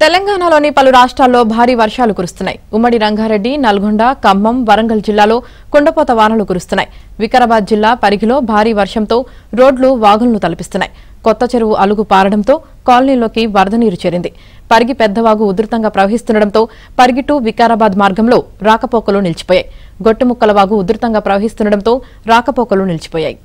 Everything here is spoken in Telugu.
తెలంగాణలోని పలు రాష్ట్రాల్లో భారీ వర్షాలు కురుస్తున్నాయి. ఉమ్మడి రంగారెడ్డి, నల్గొండ, ఖమ్మం, వరంగల్ జిల్లాలో కుండపోత వానలు కురుస్తున్నాయి. వికారాబాద్ జిల్లా పరిగిలో భారీ వర్షంతో రోడ్లు వాగులను తలపిస్తున్నాయి. కొత్త చెరువు అలుగు పారడంతో కాలనీలోకి వరద నీరు చేరింది. పరిగి పెద్దవాగు ఉధృతంగా ప్రవహిస్తుండటంతో పరిగి టు వికారాబాద్ మార్గంలో రాకపోకలు నిలిచిపోయాయి. గొట్టుముక్కల వాగు ఉధృతంగా ప్రవహిస్తుండటంతో రాకపోకలు నిలిచిపోయాయి.